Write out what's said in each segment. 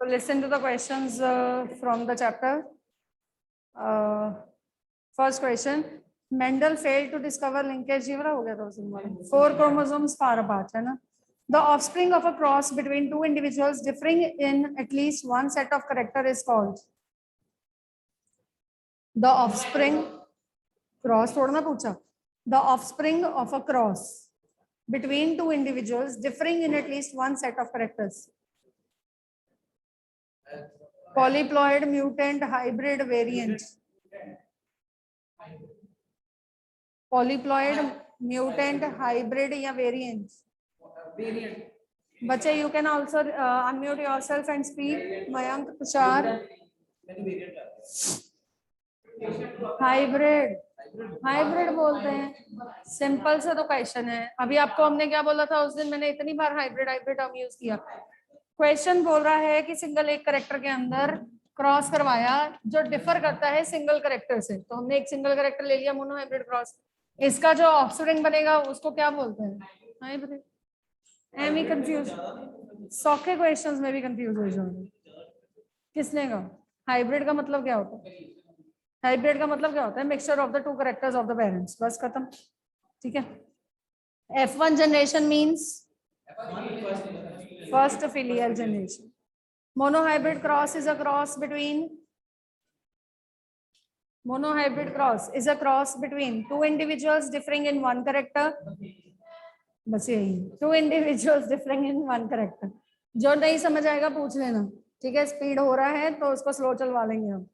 So listen to the questions from the chapter. First question. Mendel failed to discover linkage. 4 chromosomes far apart, है ना? The offspring of a cross between two individuals differing in at least one set of character is called. The offspring cross थोड़ा ना पूछा. The offspring of a cross between two individuals differing in at least one set of characters. Polyploid, mutant, hybrid, variant. Polyploid, mutant, hybrid या variant. Variant. बच्चे, you can also unmute yourself and speak. Mayank, Tushar. Hybrid. Hybrid बोलते हैं. Simple से तो question है. अभी आपको हमने क्या बोला था उस दिन? मैंने इतनी बार हाइब्रिड हाइब्रिड टर्म यूज किया. क्वेश्चन बोल रहा है कि सिंगल एक करेक्टर के अंदर क्रॉस करवाया जो डिफर करता है सिंगल करेक्टर से. तो हमने एक सिंगल करेक्टर ले लिया, मोनो हाइब्रिड क्रॉस. इसका जो ऑफस्प्रिंग बनेगा उसको क्या बोलते हैं? हाइब्रिड. एम ही कंफ्यूज. 100 के क्वेश्चंस में भी कंफ्यूज हो जाओगे. किसने कहा? हाइब्रिड का मतलब क्या होता है? हाइब्रिड का मतलब क्या होता है? Mixture of the two characters of the parents. बस खत्म. ठीक है. F1 generation means first filial generation. Monohybrid cross is a cross between two individuals differing in one character. बस यही. Two individuals differing in one character. जो नहीं समझ आएगा पूछ लेना. ठीक है. स्पीड हो रहा है तो उसको स्लो चलवा लेंगे हम.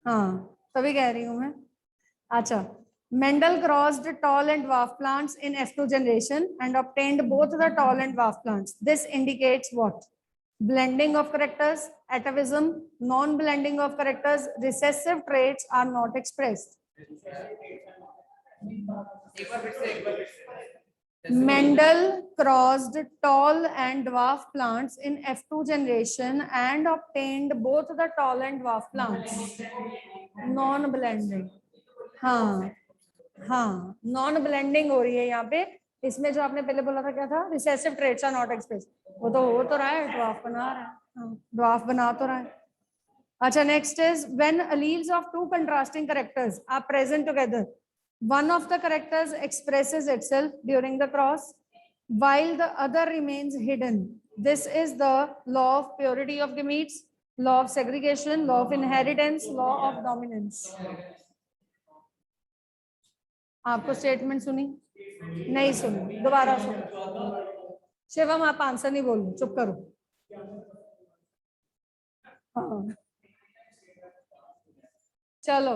हाँ तभी कह रही हूँ मैं. अच्छा. Mendel crossed tall and dwarf plants in F2 generation and obtained both the tall and dwarf plants. This indicates what? Blending of characters, atavism, non-blending of characters, recessive traits are not expressed. Mendel crossed tall and dwarf plants in F2 generation and obtained both the tall and dwarf plants. Non-blending. हाँ हाँ non blending हो रही है यहाँ पे. इसमें जो आपने पहले बोला था क्या था? Recessive traits are not express. वो तो हो तो रहा है. ड्वार्फ बना रहा है. ड्वार्फ बना तो रहा है. अच्छा. Next is when alleles of two contrasting characters are present together, one of the characters expresses itself during the cross while the other remains hidden. This is the law of purity of gametes, law of segregation, law of inheritance, law of dominance. आपको statement सुनी? नहीं सुनी. दोबारा सुनो. शिवम आप answer नहीं बोलो. चुप करो. हाँ चलो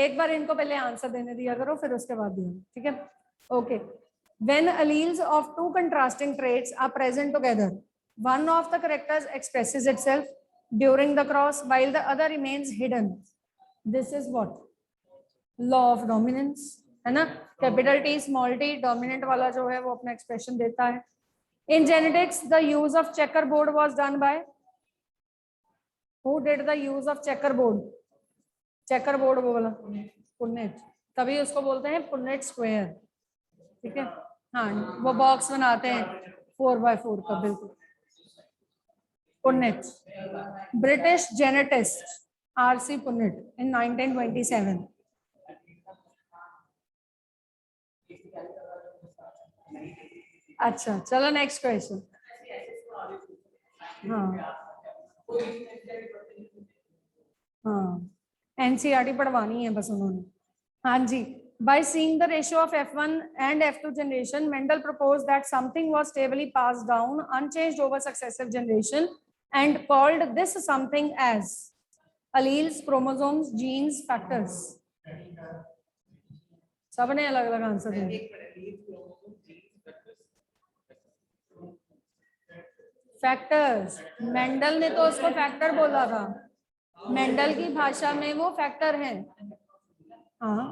एक बार इनको पहले आंसर देने दिया करो फिर उसके बाद दिया. ठीक है. Okay. When alleles of two contrasting traits are present together, one of the characters expresses itself during the cross while the other remains hidden. This is what? Law of dominance. है ना. Capital T small T dominant वाला जो है वो अपना expression देता है. In genetics the use of checker board was done by. Who did the use of checker board? Checker board वो वाला पुन्नेट. तभी उसको बोलते हैं पुन्नेट स्क्वायर. ठीक है. हाँ वो बॉक्स बनाते हैं 4x4 का. बिल्कुल Punnett. British geneticist RC Punnett in 1927. अच्छा चलो नेक्स्ट क्वेश्चन. हाँ एनसीईआरटी पढ़वानी है बस उन्होंने. हाँ जी. By seeing the ratio of F1 and F2 generation, Mendel proposed that something was stably passed down unchanged over successive generation and called this something as alleles, chromosomes, genes, factors. सबने अलग अलग answer दिए. Factors. Mendel ने तो उसको factor बोला था. Mendel की भाषा में वो फैक्टर है. हाँ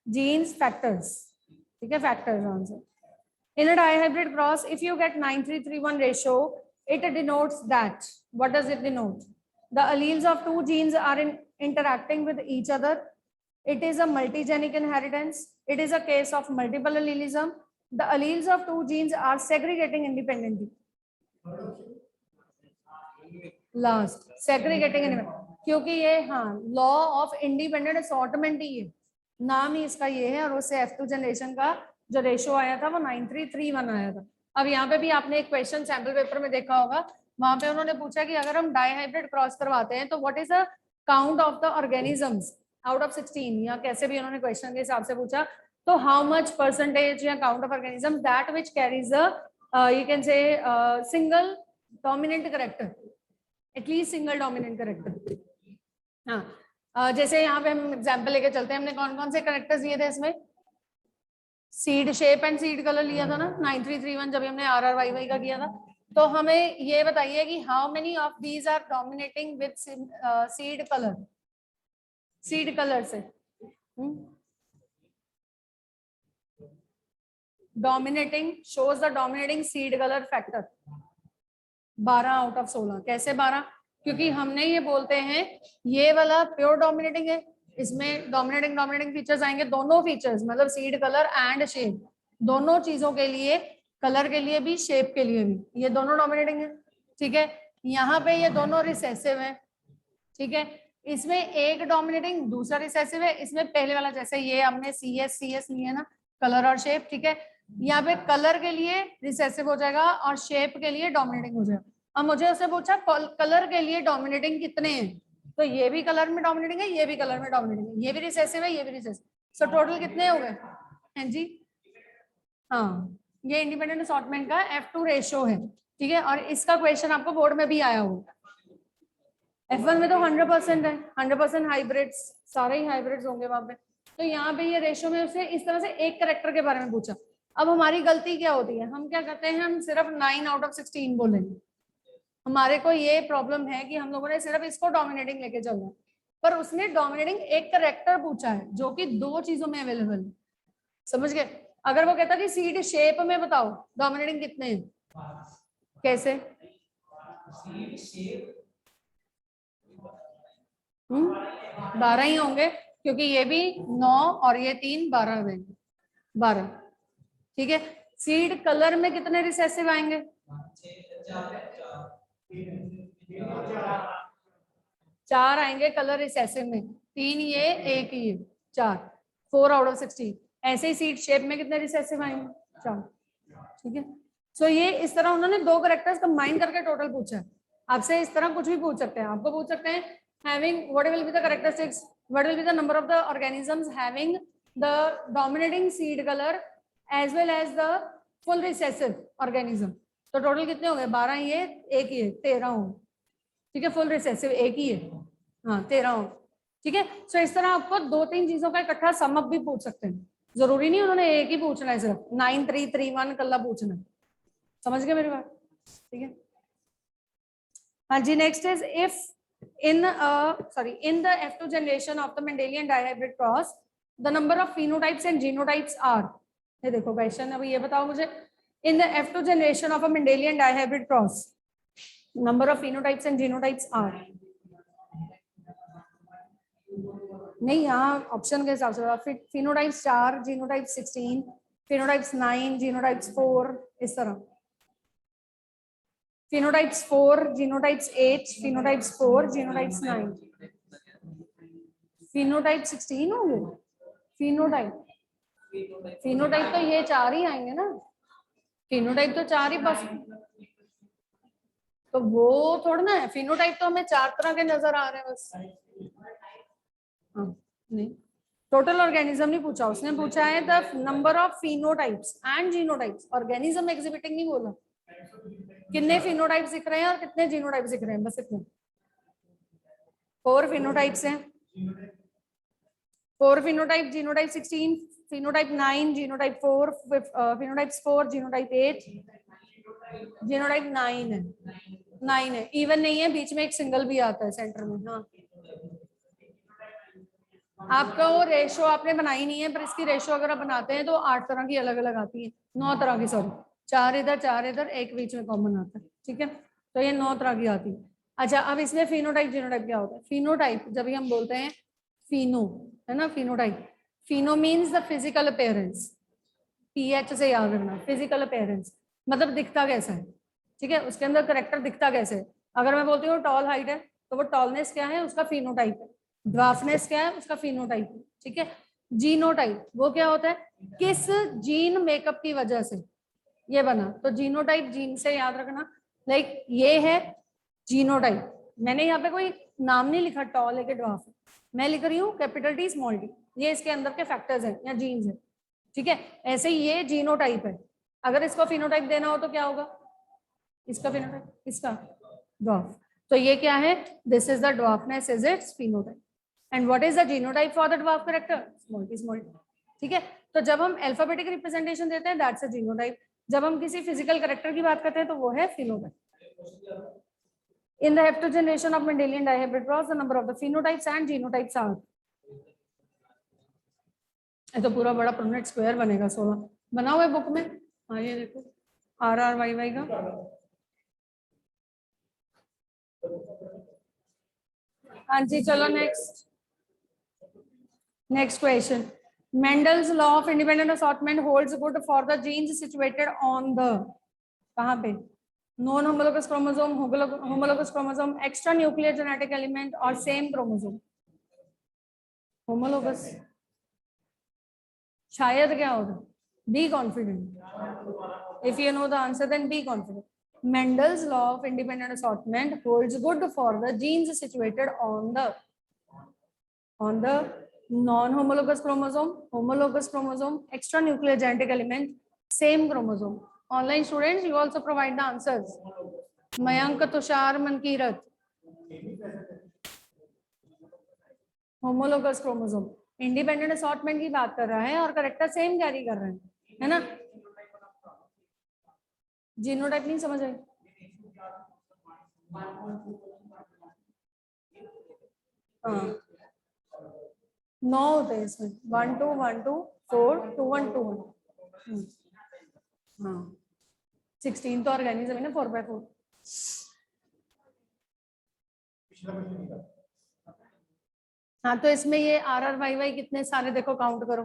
जीन्स फैक्टर्स. ठीक है. Factors answer. In a dihybrid cross if you get 9331 ratio it denotes that. What does it denote? The alleles of two genes are interacting with each other. It is a multigenic inheritance. It is a case of multiple allelism. The alleles of two genes are segregating independently. Last, segregating, क्योंकि ये हाँ law of independent assortment ही है, नाम ही इसका ये है। और उससे F2 जनरेशन का जो रेशो आया था वो 9331 आया था। अब यहाँ पे भी आपने एक क्वेश्चन सैम्पल पेपर में देखा होगा, वहां पे उन्होंने पूछा कि अगर हम डाइहाइब्रिड क्रॉस करवाते हैं तो what is the count of the organisms out of 16, या कैसे भी उन्होंने क्वेश्चन के हिसाब से पूछा, तो हाउ मच परसेंटेज या count of organism that which carries the you can say single dominant character, at least single dominant character. हाँ जैसे यहाँ पे हम एग्जाम्पल लेके चलते हैं, हमने कौन कौन से करेक्टर्स लिए थे इसमें, seed shape and seed colour लिया था ना 9331 जब हमने RRYY का किया था। तो हमें ये बताइए कि how many of these are dominating with seed colour, seed colour से dominating shows the dominating seed colour factor 12 out of 16। कैसे 12? क्योंकि हमने ये बोलते हैं ये वाला प्योर डोमिनेटिंग है, इसमें डोमिनेटिंग फीचर्स आएंगे, दोनों फीचर्स मतलब सीड कलर एंड शेप, दोनों चीजों के लिए, कलर के लिए भी शेप के लिए भी, ये दोनों डोमिनेटिंग है। ठीक है, यहाँ पे ये दोनों रिसेसिव है। ठीक है, इसमें एक डोमिनेटिंग दूसरा रिसेसिव है, इसमें पहले वाला जैसे ये हमने CS लिया ना, कलर और शेप। ठीक है, यहाँ पे कलर के लिए रिसेसिव हो जाएगा और शेप के लिए डोमिनेटिंग हो जाएगा। अब मुझे उससे पूछा कलर के लिए डोमिनेटिंग कितने हैं, तो ये भी कलर में डोमिनेटिंग है, ये भी कलर में डोमिनेटिंग है, ये भी रिसेसिव है, ये भी रिसेसिव। सो टोटल कितने हो गए हैं जी? हाँ, ये इंडिपेंडेंट असॉर्टमेंट का F2 रेशो है। ठीक है, और इसका क्वेश्चन आपको बोर्ड में भी आया होगा। F1 में तो 100% है, 100% हाइब्रिड्स, सारे ही हाइब्रिड्स होंगे वहां पे। तो यहाँ पे ये रेशो में उसे इस तरह से एक करेक्टर के बारे में पूछा। अब हमारी गलती क्या होती है, हम क्या करते हैं, हम सिर्फ 9 आउट ऑफ 16 बोलेंगे। हमारे को ये प्रॉब्लम है कि हम लोगों ने सिर्फ इसको डोमिनेटिंग लेके चलना है, पर उसने डोमिनेटिंग एक करेक्टर पूछा है जो कि दो चीजों में अवेलेबल है। समझ गए? अगर वो कहता कि सीड शेप में बताओ डोमिनेटिंग कितने हैं, कैसे? 12 ही होंगे, क्योंकि ये भी 9 और ये 3 12 रहेंगे, 12। ठीक है, सीड कलर में कितने रिसेसिव आएंगे? 4 आएंगे कलर रिसेसिव में, 3 ये 1 ये 4, 4 आउट ऑफ 16। ऐसे ही सीड शेप में कितने रिसेसिव आएंगे? 4। ठीक है, सो ये इस तरह उन्होंने दो करेक्टर्स कंबाइन करके टोटल पूछा है। आपसे इस तरह कुछ भी पूछ सकते हैं, आपको पूछ सकते हैं having what will be the characteristics, what will be the number of the organisms having the dominating seed color as well as the full recessive organism। तो टोटल कितने हो गए? 12 ये, एक ये 13 हो। ठीक है, फुल रिसेसिव एक ही है, हाँ 13 हो। ठीक है, सो इस तरह आपको 2-3 चीजों का इकट्ठा सम अप भी पूछ सकते हैं, जरूरी नहीं उन्होंने एक ही पूछना है, सिर्फ 9331 कल्ला पूछना है। समझ गए मेरी बात? ठीक है, हाँ जी। Next is if in the F2 generation of the Mendelian dihybrid cross the number of phenotypes and genotypes are, ये देखो क्वेश्चन। अभी ये बताओ मुझे, in the F2 generation of a Mendelian dihybrid cross number of phenotypes and genotypes are, नहीं यहाँ option के हिसाब से phenotypes 4, genotypes 16, phenotypes 9, genotypes 4, इस तरह phenotypes 4, genotypes 8, phenotypes 4, genotypes 9, phenotype 16 होंगे। phenotype तो ये 4 ही आएंगे ना, phenotype तो 4 ही बस, तो वो थोड़ा ना है। phenotype तो हमें 4 तरह के नजर आ रहे हैं बस। हाँ, नहीं टोटल ऑर्गेनिज्म नहीं पूछा उसने, पूछा है the number of phenotypes and genotypes, organism exhibiting नहीं बोला। कितने phenotypes दिख रहे हैं और कितने जीनोटाइप्स दिख रहे हैं, बस इतने। 4 phenotypes हैं, 4 phenotype, genotype 16, phenotype 9, genotype 4, phenotypes 4, genotype 8, genotype 9 है, 9 है, इवन नहीं है, बीच में एक सिंगल भी आता है सेंटर में। हाँ, आपका वो रेशो आपने बनाई नहीं है, पर इसकी रेशो अगर आप बनाते हैं तो 8 तरह की अलग अलग आती है, 9 तरह की, सॉरी 4 इधर 4 इधर, एक बीच में कॉमन आता है। ठीक है, तो ये 9 तरह की आती है। अच्छा, अब इसमें फिनोटाइप जीनोटाइप क्या होता है? फिनोटाइप जब भी हम बोलते हैं, फिनो है ना, phenotype, Fino means the physical appearance, PH से याद रखना, फिजिकल अपीयरेंस मतलब दिखता कैसा है। ठीक है, उसके अंदर करेक्टर दिखता कैसे है। अगर मैं बोलती हूँ टॉल हाइट है तो वो टॉलनेस क्या है, उसका फिनोटाइप है। ड्वार्फनेस क्या है, उसका फिनोटाइप है। ठीक है। जीनोटाइप वो क्या होता है, किस जीन मेकअप की वजह से ये बना। तो जीनोटाइप जीन से याद रखना, लाइक ये है जीनोटाइप। मैंने यहाँ पे कोई नाम नहीं लिखा टॉल है कि ड्वार्फ है, मैं लिख रही हूँ कैपिटल टी स्मॉल टी, ये इसके अंदर के फैक्टर्स हैं या जीन्स है। ठीक है। ऐसे ही ये जीनोटाइप है। अगर इसको फिनोटाइप देना हो तो क्या होगा, इसका फिनोटाइप, इसका ड्वार्फ। तो ये क्या है, this is the dwarfness is it's phenotype. And what is the genotype for the dwarf character, small T small T. ठीक है। तो जब हम अल्फाबेटिक रिप्रेजेंटेशन देते हैं दैट्स अ जीनोटाइप, जब हम किसी फिजिकल कैरेक्टर की बात करते हैं तो वो है phenotype. In the F2 generation of Mendelian dihybrid cross, the number of the phenotypes and genotypes are, ये तो पूरा बड़ा प्रोनेट स्क्वायर बनेगा 16 बना हुआ है बुक में। हाँ ये देखो RRYY का। हाँ जी चलो next question. Mendel's law of independent assortment holds good for the genes situated on the, कहाँ पे, non homologous chromosome, homologous chromosome, extra nuclear genetic element और सेम क्रोमोसोम। होमोलोगस शायद क्या होगा, be confident. If you know the answer then be confident. Mendel's law of independent assortment holds good for the genes situated on the non-homologous chromosome, homologous chromosome, extra nuclear genetic element, same chromosome. Online students, you also provide the answers. Mayank, Tushar, Mankirat. Homologous chromosome independent assortment की बात कर रहा है और character same carry कर रहे हैं, है ना। जीनोटाइप नहीं समझ आई, हाँ 9 होते हैं इसमें, 1 2 1 2 4 2 1 2 1। हाँ 16 तो ऑर्गेनिज्म है ना 4/4। हाँ तो इसमें ये RRYY कितने सारे देखो काउंट करो,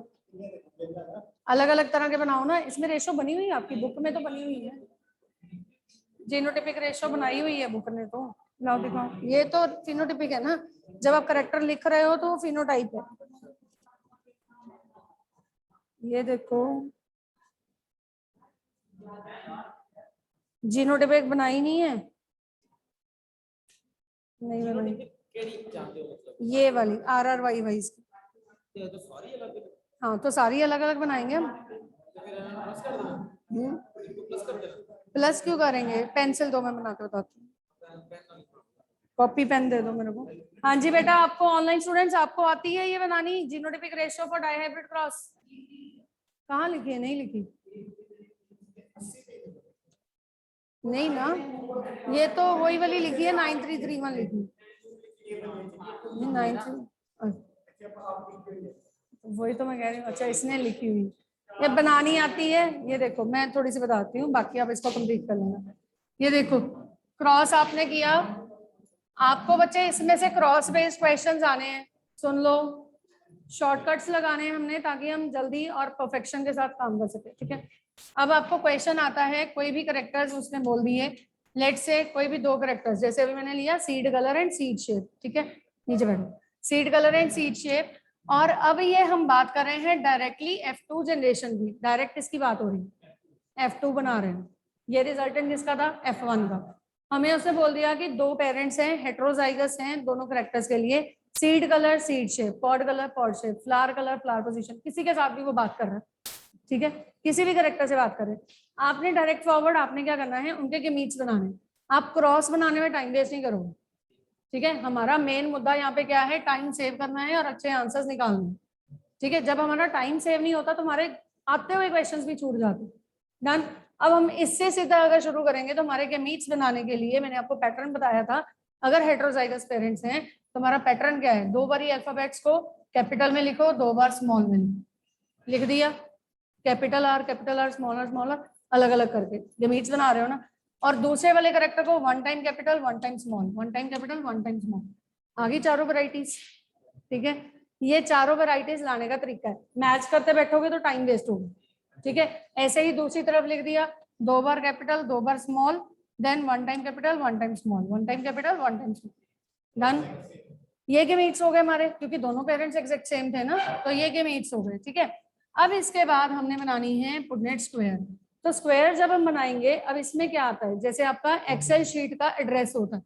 अलग अलग तरह के बनाओ ना। इसमें रेशो बनी हुई है आपकी बुक में, तो बनी हुई है, जीनोटिपिक रेशो बनाई हुई है बुक ने। तो लाओ दिखाओ, ये तो फिनोटिपिक है ना, जब आप करेक्टर लिख रहे हो तो फिनोटाइप है। ये देखो जीनोटिपिक बनाई नहीं है, नहीं बनाई ये वाली RRYY इसकी। हाँ तो सारी अलग अलग बनाएंगे हम। प्लस क्यों करेंगे, पेंसिल दो मैं बना कर बताती हूँ, कॉपी पेन दे दो मेरे को। हाँ जी बेटा, आपको ऑनलाइन स्टूडेंट्स आपको आती है ये बनानी, genotypic ratio for dihybrid cross. कहाँ लिखी है, नहीं लिखी नहीं ना, ये तो वही वाली लिखी है 9331 लिखी 93, वही तो मैं कह रही हूँ। अच्छा इसने लिखी हुई, ये बनानी आती है। ये देखो मैं थोड़ी सी बताती हूँ, बाकी आप इसको कंप्लीट कर लेना। ये देखो क्रॉस आपने किया, आपको बच्चे इसमें से क्रॉस बेस्ड क्वेश्चंस आने हैं, सुन लो। शॉर्टकट्स लगाने हैं हमने ताकि हम जल्दी और परफेक्शन के साथ काम कर सके। ठीक है। अब आपको क्वेश्चन आता है, कोई भी करेक्टर्स उसने बोल दिए, लेट से कोई भी 2 करेक्टर्स, जैसे अभी मैंने लिया seed colour and seed shape. ठीक है, नीचे बैठो, seed colour and seed shape. और अब ये हम बात कर रहे हैं डायरेक्टली F2 जनरेशन की, डायरेक्ट इसकी बात हो रही है, F2 बना रहे हैं। ये रिजल्टेंट किसका था, F1 का। हमें उसने बोल दिया कि 2 पेरेंट्स हैं, हेट्रोजाइगस हैं दोनों करेक्टर्स के लिए, seed colour seed shape, pod colour pod shape, flower colour flower position, किसी के साथ भी वो बात कर रहा है। ठीक है, किसी भी करेक्टर से बात करें, आपने डायरेक्ट फॉरवर्ड आपने क्या करना है, उनके मीट्स बनाने। आप क्रॉस बनाने में टाइम वेस्ट नहीं करोगे। ठीक है, हमारा मेन मुद्दा यहाँ पे क्या है, टाइम सेव करना है और अच्छे आंसर्स निकालने। ठीक है, जब हमारा टाइम सेव नहीं होता तो हमारे आते हुए क्वेश्चंस भी छूट जाते। डन। अब हम इससे सीधा अगर शुरू करेंगे तो हमारे मीट्स बनाने के लिए मैंने आपको पैटर्न बताया था। अगर हेट्रोजाइगस पेरेंट्स हैं तो हमारा पैटर्न क्या है, 2 बार अल्फाबेट्स को कैपिटल में लिखो, 2 बार स्मॉल में लिख दिया, कैपिटल आर स्मॉल आर अलग अलग करके मीट्स बना रहे हो ना। और दूसरे वाले करेक्टर को 1 time capital 1 time small, 1 time capital 1 time small, आगे चारों वेराइटीज। ठीक है, ये चारों वेराइटीज लाने का तरीका है, मैच करते बैठोगे तो टाइम वेस्ट होगा। ठीक है, ऐसे ही दूसरी तरफ लिख दिया, 2 बार कैपिटल 2 बार small, then one time capital one time small, one time capital one time small, done. ये गेमीट्स हो गए हमारे, क्योंकि दोनों पेरेंट्स एग्जैक्ट सेम थे ना, तो ये गेमीट्स हो गए, ठीक है। अब इसके बाद हमने बनानी है पुडनेट स्क्वायर। तो स्क्वायर जब हम बनाएंगे, अब इसमें क्या आता है, जैसे आपका एक्सेल शीट का एड्रेस होता है,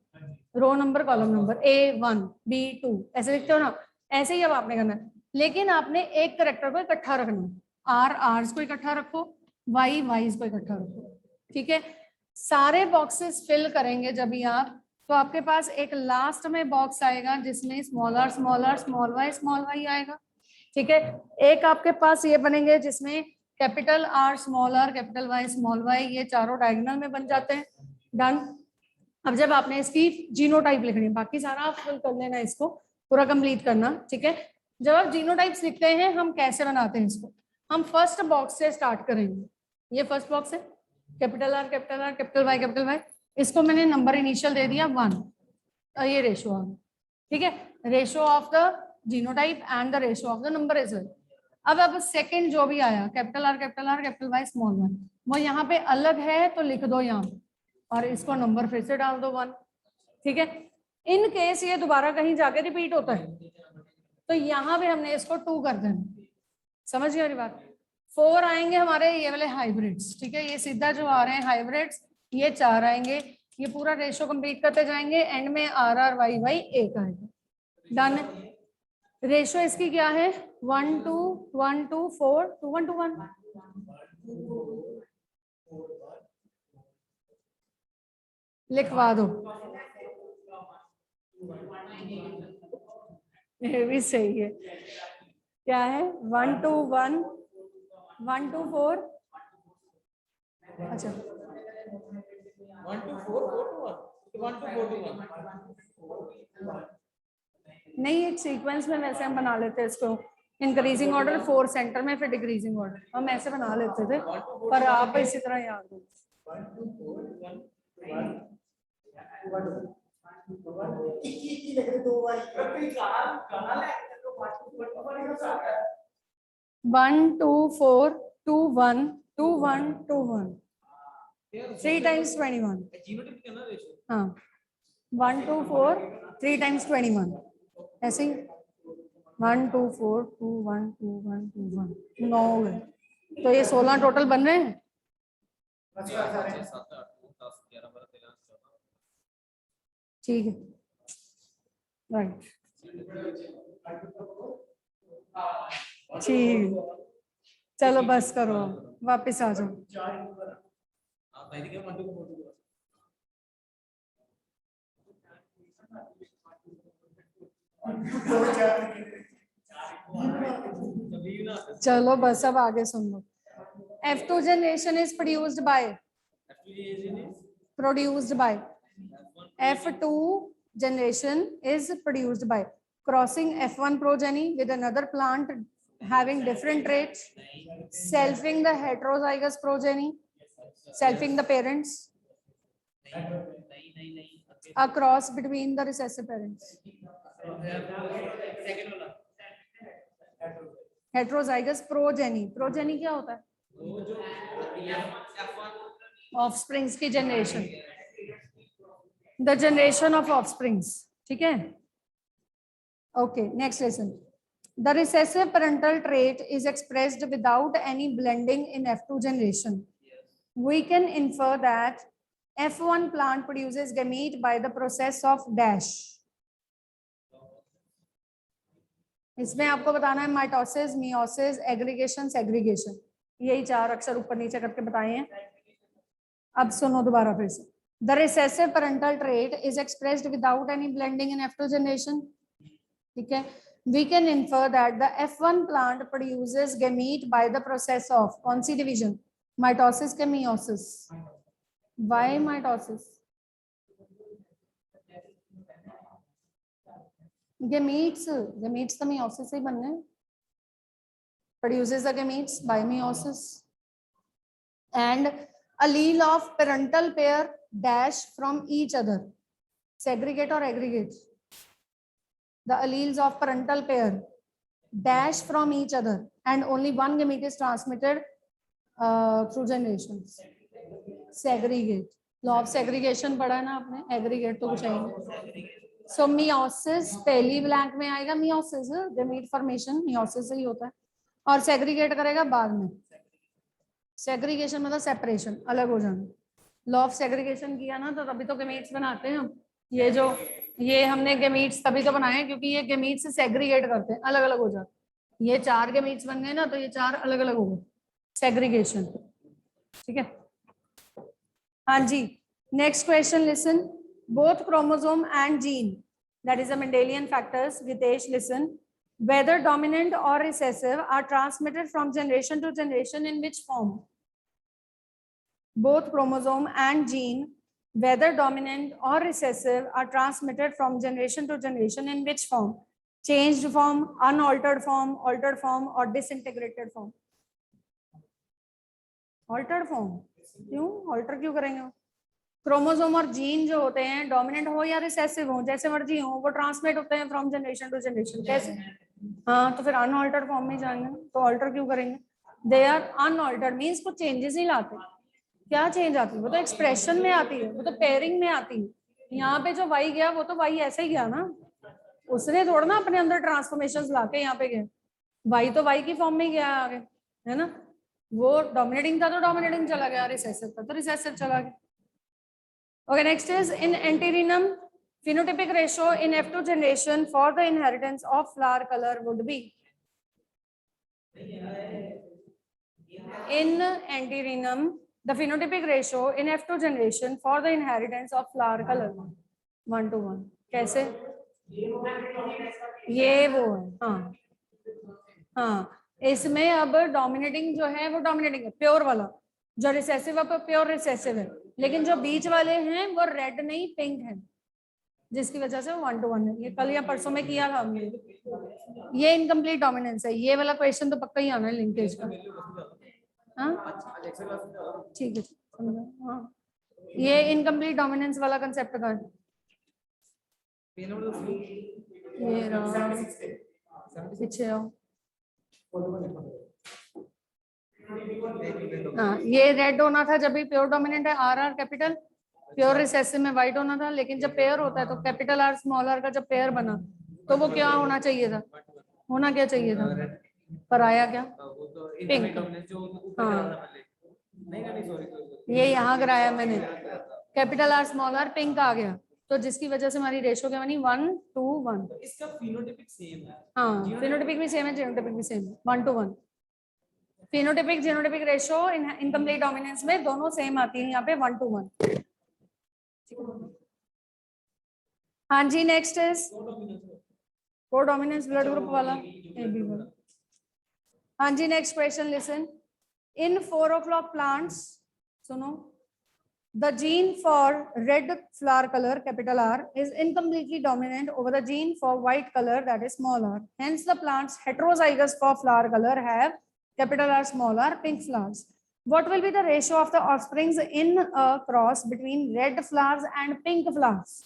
रो number column number A1 B2 ऐसे लिखते हो ना, ऐसे ही अब आपने करना है, लेकिन आपने एक करेक्टर को इकट्ठा रखना है, आर्स को इकट्ठा रखो, वाइज को इकट्ठा रखो, ठीक है। सारे बॉक्सेस फिल करेंगे जब भी आप, तो आपके पास एक लास्ट में बॉक्स आएगा जिसमें स्मॉल आर स्मॉल वाई आएगा, ठीक है। एक आपके पास ये बनेंगे जिसमें capital R capital Y small y, ये चारों डायगोनल में बन जाते हैं, डन। अब जब आपने इसकी जीनोटाइप लिखनी है, बाकी सारा आप फिल कर लेना, इसको पूरा कंप्लीट करना, ठीक है। जब आप जीनोटाइप्स लिखते हैं, हम कैसे बनाते हैं इसको, हम फर्स्ट बॉक्स से स्टार्ट करेंगे। ये फर्स्ट बॉक्स है, कैपिटल आर कैपिटल वाई, इसको मैंने नंबर इनिशियल दे दिया 1, ये रेशो आ गया, ठीक है। Ratio of the genotype and the ratio of the number is well. अब सेकंड जो भी आया, capital R capital Y small y, वो यहाँ पे अलग है तो लिख दो यहाँ, और इसको नंबर फिर से डाल दो 1, ठीक है। इन केस ये दोबारा कहीं जाके रिपीट होता है, तो यहाँ पे हमने इसको 2 कर देना, समझ गए बात। 4 आएंगे हमारे ये वाले हाइब्रिड्स, ठीक है, ये सीधा जो आ रहे हैं हाइब्रिड्स, ये 4 आएंगे, ये पूरा रेशो कंप्लीट करते जाएंगे, एंड में आर वाई 1 आएगा, डन। रेशो इसकी क्या है, 1 2 1 2 4 2 1 2 1, लिखवा दो, ये भी सही है। क्या है, 1 2 1 1 2 4, अच्छा 1 2 4 4 to 1 1 2 4 to 1 नहीं, एक सीक्वेंस में वैसे हम बना लेते हैं इसको, इंक्रीजिंग ऑर्डर 4 सेंटर में, फिर डिक्रीजिंग ऑर्डर, हम ऐसे बना लेते थे, पर आप इसी तरह याद हो। 1 2 4 2 1 2 1 2 1, 3 times 21, हाँ 1 2 4 3 times 21, ऐसे ही 1 2 4 2 1 2 1 2 1, 9 हो गए, तो ये 16 टोटल बन रहे हैं, ठीक है, राइट, ठीक, चलो बस करो, वापस आ जाओ। चलो बस अब आगे सुन लो। F2 generation is produced by F2 generation is produced by crossing F1 progeny with another plant having different traits, selfing the heterozygous progeny, selfing the parents, a cross between the recessive parents. Heterozygous progeny, progeny क्या होता है, offsprings की generation, the generation of offsprings, ठीक है। Okay, next lesson. The recessive parental trait is expressed without any blending in F2 generation. We can infer that F1 plant produces gamete by the process of dash. इसमें आपको बताना है mitosis, meiosis, aggregation, segregation, यही 4 अक्षर ऊपर नीचे करके बताए हैं। अब सुनो दोबारा फिर से। The recessive parental trait is expressed without any blending in F2 generation, ठीक है। We can infer that the F1 plant produces gamete by the process of कौन सी डिवीजन, माइटोसिस के meiosis, why mitosis, gametes the meiosis से बनने, produces the gametes by meiosis, and allele of parental pair dash from each other, segregate or aggregate, the alleles of parental pair dash from each other and only one gamete is transmitted through generations, segregate, law of segregation पढ़ा है ना आपने, aggregate तो कुछ है नहीं। सो meiosis पहली blank में आएगा, मियोसिस गैमीट फॉर्मेशन मियोसिस से ही होता है, और सेग्रीगेट करेगा बाद में। सेग्रीगेशन मतलब सेपरेशन, अलग हो जाना। लॉ ऑफ सेग्रीगेशन किया ना तो तभी तो गैमीट्स बनाते हैं हम। ये हमने गैमीट्स तभी तो बनाए हैं क्योंकि ये गैमीट्स से सेग्रीगेट करते हैं, अलग अलग हो जाते हैं। ये 4 गैमीट्स बन गए ना तो ये 4 अलग अलग हो गए, सेग्रीगेशन। ठीक है, हाँ जी। Next question listen, both chromosome and gene that is a Mendelian factors, Gitesh listen, whether dominant or recessive are transmitted from generation to generation in which form? Both chromosome and gene, whether dominant or recessive, are transmitted from generation to generation in which form? Changed form, unaltered form, altered form or disintegrated form? Altered form. क्यों alter क्यों करेंगे? Chromosome और gene जो होते हैं dominant हो या recessive हो, जैसे मर्जी हो, वो ट्रांसमिट होते हैं फ्रॉम जनरेशन टू जनरेशन। कैसे? हाँ, तो फिर अनऑल्टर्ड फॉर्म में जाएंगे, तो ऑल्टर क्यों करेंगे? दे आर अनऑल्टर्ड मीन्स कुछ चेंजेस ही लाते। क्या चेंज आती है? वो तो एक्सप्रेशन में आती है, वो तो पेयरिंग में आती है। यहाँ पे जो वाई गया वो तो वाई ऐसे ही गया ना, उसने थोड़ा ना अपने अंदर ट्रांसफॉर्मेशन लाके यहाँ पे गया। वाई तो वाई की फॉर्म में गया आगे, है ना। वो डोमिनेटिंग था तो डोमिनेटिंग चला गया, रिसेसिव था तो रिसेसिव चला गया। Okay, next is in anterenum, phenotypic ratio in F2 generation for the inheritance of flower color would be. In anterenum, the phenotypic ratio in F2 generation for the inheritance of flower color 1:1. कैसे? ये वो है, हाँ हाँ। इसमें अब dominating जो है वो डोमिनेटिंग है, प्योर वाला। जो रिसेसिव है प्योर रिसेसिव है, लेकिन जो बीच वाले हैं वो रेड नहीं पिंक है, जिसकी वजह से 1:1 है। ये कल या परसों में किया था हमने। ये इनकम्प्लीट डोमिनेंस है, ये वाला क्वेश्चन तो पक्का ही आना है लिंकेज का। हाँ ठीक है, समझा। हाँ, ये इनकम्प्लीट डोमिनेंस वाला कंसेप्ट का है। ये रहा, पीछे आओ। हाँ, ये रेड होना था जब भी प्योर डोमिनेंट है, RR कैपिटल। प्योर रिसेसिव में व्हाइट होना था, लेकिन जब पेयर होता है तो कैपिटल R स्मॉल r का जब पेयर बना तो वो क्या होना चाहिए था? होना क्या चाहिए था? पर आया क्या? पिंक। हाँ, ये यहाँ कराया मैंने, capital R small r pink आ गया, तो जिसकी वजह से हमारी रेशो क्या बनी? 1:1। इसका फिनोटाइपिक सेम है। हाँ, फिनोटाइपिक भी सेम है, जीनोटाइपिक भी सेम है, 1:1। Phenotypic genotypic ratio incomplete dominance में दोनों सेम आती है यहाँ पे, 1:1। हाँ जी, नेक्स्ट इज को डोमिनेंस ब्लड ग्रुप वाला, AB वाला। हाँ जी, नेक्स्ट क्वेश्चन लिसन, इन 4 o'clock plants, सुनो, the gene for red flower color capital R is incompletely dominant over the gene for white color that is small r. Hence the plants heterozygous for flower color have capital R small r pink flowers. What will be the ratio of the offsprings in a cross between red flowers and pink flowers?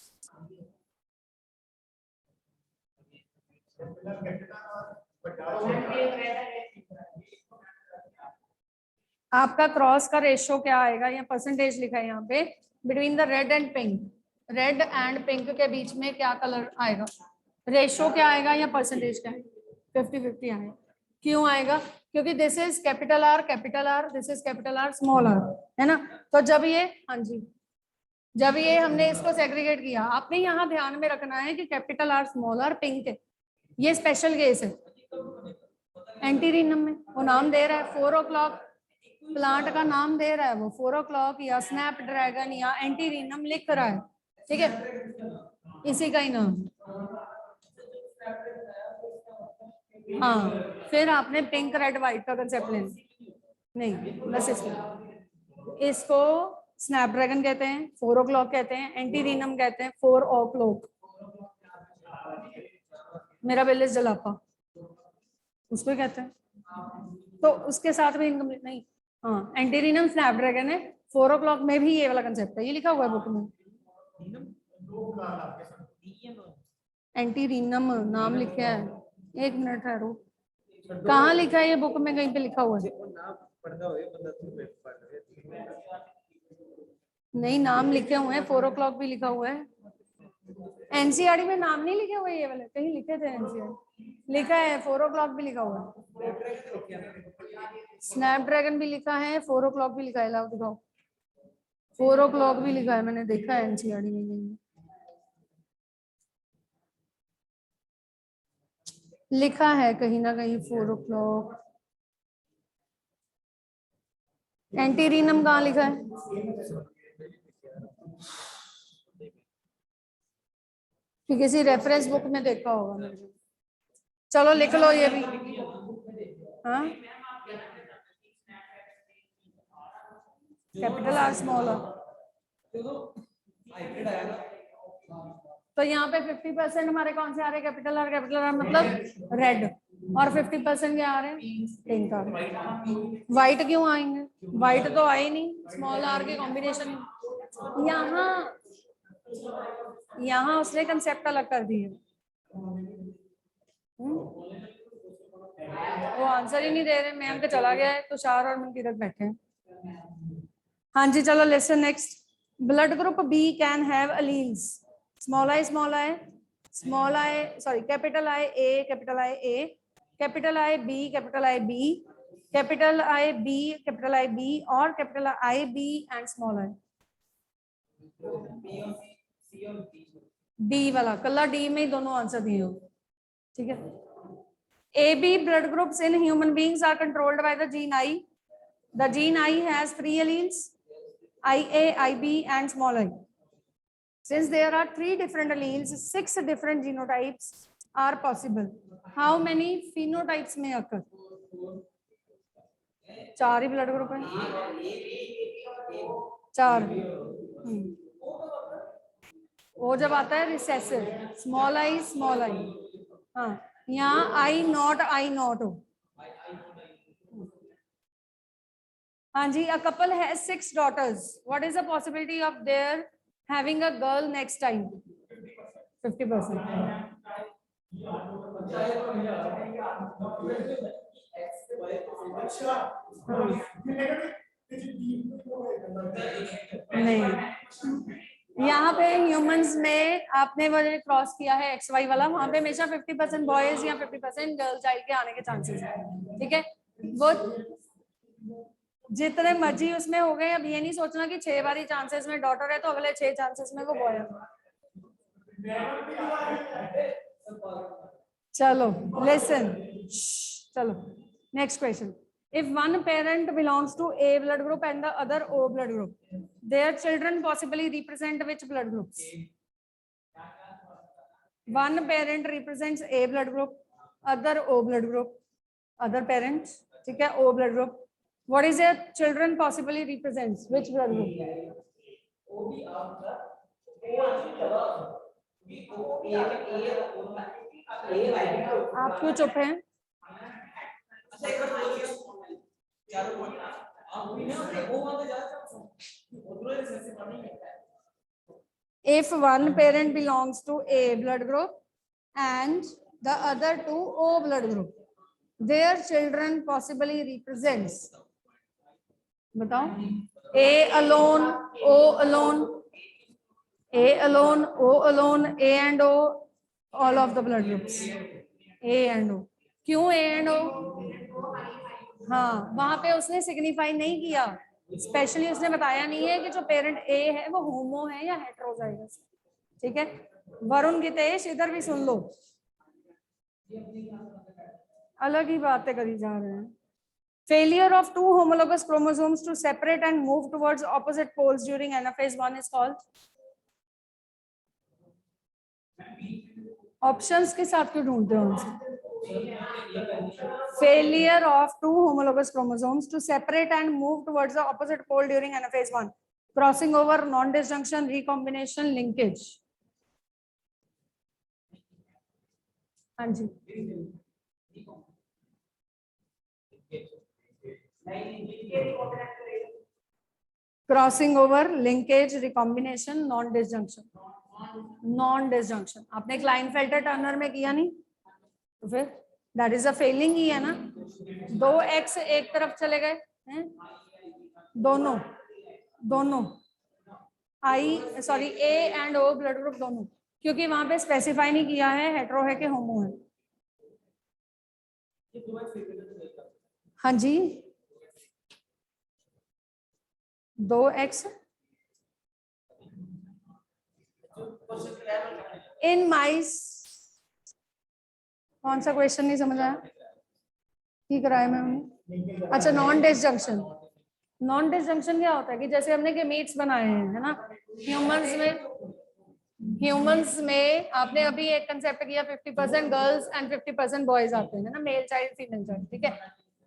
आपका cross का ratio क्या आएगा? या percentage लिखा है यहाँ पे, between the red and pink, red and pink के बीच में क्या कलर आएगा? रेशियो क्या आएगा या परसेंटेज क्या है? 50-50 आएगा। क्यों आएगा? क्योंकि this is capital R, this is capital R small r, है ना। तो जब ये, हाँ जी, जब ये हमने इसको सेग्रीगेट किया, आपने यहाँ ध्यान में रखना है कि capital R small r pink है, ये स्पेशल केस है। एंटीरिनम में वो नाम दे रहा है, 4 o'clock प्लांट का नाम दे रहा है वो, 4 o'clock या स्नैप ड्रैगन या एंटीरिनम लिख रहा है, ठीक है, इसी का ही नाम। हाँ, फिर आपने पिंक रेड व्हाइट का कंसेप्ट लेना नहीं, बस इसको स्नैपड्रैगन कहते हैं, 4 o'clock कहते हैं, एंटीरिनम कहते हैं, 4 o'clock। मेरा बिल्लिस जलापा उसको कहते हैं, तो उसके साथ भी इनकम्प्लीट नहीं। हाँ, एंटीरिनम स्नैपड्रैगन है, 4 o'clock में भी ये वाला कंसेप्ट है, ये लिखा हुआ है बुक में। एंटीरिनम नाम लिखा है, 1 मिनट ठहरो, कहाँ लिखा है ये बुक में? कहीं पे लिखा हुआ है। नहीं, नाम लिखे हुए हैं, 4 o'clock भी लिखा हुआ है। एनसीईआरटी में नाम नहीं लिखे हुए, ये वाले कहीं लिखे थे, एनसीईआरटी लिखा है, 4 o'clock भी लिखा हुआ है, स्नैपड्रैगन भी लिखा है, 4 o'clock भी लिखा है, लाओ दिखाओ, 4 o'clock भी लिखा है, मैंने देखा है एनसीईआरटी में कहीं लिखा है, कहीं ना कहीं 4 o'clock। एंटीरीनम कहाँ लिखा है? कि किसी रेफरेंस बुक में देखा होगा मेरे को। चलो लिख लो ये भी। हाँ, कैपिटल आर स्मॉल आर। तो यहाँ पे 50% हमारे कौन से आ रहे हैं? कैपिटल आर मतलब रेड, और 50% क्या आ रहे हैं? पिंक आ रहे हैं। व्हाइट क्यों आएंगे? व्हाइट तो आए नहीं, स्मॉल आर के कॉम्बिनेशन। यहाँ उसने कंसेप्ट अलग कर दिए। वो आंसर ही नहीं दे रहे, मैम के चला गया है, तुषार और मनकीरत बैठे हैं। हाँ जी, चलो lesson next. Blood group B can have alleles small I capital I A, capital I A, capital I B, capital I B, capital I B, capital I B, और capital I B and small I. D वाला कल्ला, D में ही दोनों answer दिए हो, ठीक है। AB blood groups in human beings are controlled by the gene I. The gene I has 3 alleles, IA, IB and small I. Since there are 3 different alleles, 6 different genotypes are possible. How many phenotypes may occur? 4 he blood group है, 4। वो जब आता है recessive, small I, हाँ, यहाँ आई not हो। हाँ जी, a couple has 6 daughters. What is the possibility of their having a girl next time? 50%. नहीं, यहाँ पे ह्यूमंस में आपने वो क्रॉस किया है XY वाला, वहां पे हमेशा 50% बॉयज या 50% गर्ल चाइल्ड के आने के चांसेस हैं, ठीक है। वो जितने मर्जी उसमें हो गए, अब ये नहीं सोचना कि 6 बारी चांसेस में डॉटर है तो अगले 6 चांसेस में वो बॉय है। चलो लिसन, चलो next question. If one parent belongs to A blood group and the other O blood group, their children possibly represent which blood groups? One parent represents A blood group, other O blood group, other parents, ठीक है, O blood group. What is their children possibly represents which blood group? आप क्यों चुप हैं? If one parent belongs to A blood group and the other to O blood group, their children possibly represents, बताओ, A alone, O alone, A alone, O alone, A and O, all of the blood groups, A and O. क्यों A and O? हाँ, वहां पे उसने signify नहीं किया, specially उसने बताया नहीं है कि जो पेरेंट ए है वो होमो है या हेटेरोजाइगस, ठीक है। वरुण गितेश इधर भी सुन लो, अलग ही बातें करी जा रहे हैं। Failure of 2 homologous chromosomes to separate and move towards opposite poles during anaphase 1 is called? Options के साथ क्यों ढूंढते हो उनसे? Failure of 2 homologous chromosomes to separate and move towards the opposite pole during anaphase 1. Crossing over, non-disjunction, recombination, linkage. हाँ जी, crossing over, linkage, recombination, non disjunction. आपने Klinefelter Turner में किया नहीं तो फिर दैट इज अ फेलिंग ही है ना। 2x एक तरफ चले गए हैं, दोनों I sorry A and O blood group दोनों, क्योंकि वहां पे स्पेसिफाई नहीं किया है हेटेरो है कि होमो है। हाँ जी 2x इन माइस। कौन सा क्वेश्चन नहीं समझ आया? ठीक कराया मैम। अच्छा नॉन डिसजंक्शन। नॉन डिसजंक्शन क्या होता है कि जैसे हमने गेमीट्स बनाए हैं है ना, ह्यूमंस में आपने अभी एक कंसेप्ट किया 50% गर्ल्स एंड 50% बॉयज आते हैं ना, मेल चाइल्ड फीमेल चाइल्ड, ठीक है।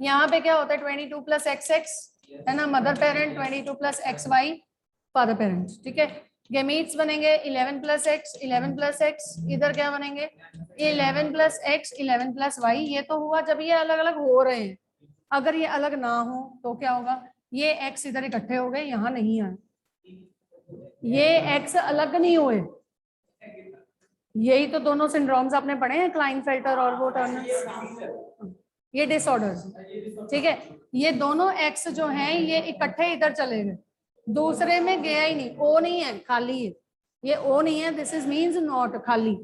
यहाँ पे क्या होता है 22 + XX है ना mother parent, 22 + XY father parent, ठीक है। गेमीट्स बनेंगे 11 + X 11 + X, इधर क्या बनेंगे 11 + X 11 + Y। ये तो हुआ जब ये अलग अलग हो रहे हैं, अगर ये अलग ना हो तो क्या होगा, ये X इधर इकट्ठे हो गए, यहाँ नहीं आए, ये X अलग नहीं हुए। यही तो दोनों सिंड्रोम्स आपने पढ़े हैं, क्लाइनफेल्टर और वो टर्नर, ये डिसऑर्डर्स, ठीक है। ये दोनों एक्स जो हैं ये इकट्ठे इधर चले गए, दूसरे में गया ही नहीं, ओ नहीं है खाली है, ये ओ नहीं है, दिस इज मींस नॉट खाली,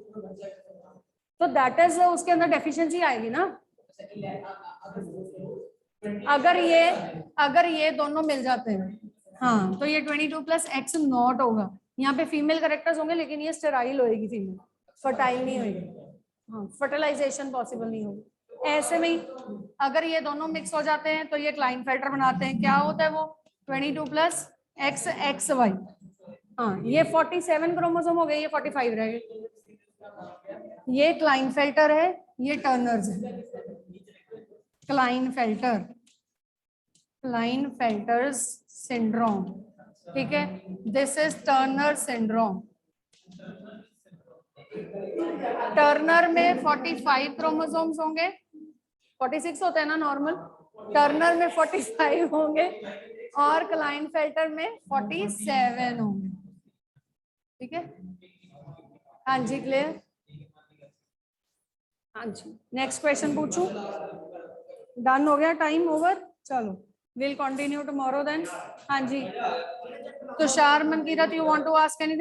तो दैट इज उसके अंदर डेफिशिएंसी आएगी ना। अगर ये दोनों मिल जाते हैं हाँ तो ये 22 + X नॉट होगा, यहाँ पे फीमेल करेक्टर्स होंगे लेकिन ये स्टेराइल होएगी, फीमेल फर्टाइल नहीं होगी, हाँ फर्टिलाइजेशन पॉसिबल नहीं होगी। ऐसे में ही अगर ये दोनों मिक्स हो जाते हैं तो ये क्लाइनफेल्टर बनाते हैं, क्या होता है वो 22 + X XY, हाँ ये 47 क्रोमोसोम हो गए, ये 45 रह गए, ये क्लाइनफेल्टर है, ये टर्नर्स है। क्लाइनफेल्टर्स सिंड्रोम, ठीक है, this is Turner syndrome. Turner में 45 क्रोमोसोम्स होंगे, 46 होता है ना नॉर्मल, टर्नर में 45 होंगे और क्लाइनफेल्टर में 47 होंगे, ठीक है। हाँ जी क्लियर। हाँ जी नेक्स्ट क्वेश्चन पूछूं, डन हो गया, टाइम ओवर, चलो विल कंटिन्यू टुमारो देन। हाँ जी Tushar Mankirat, you want to ask anything?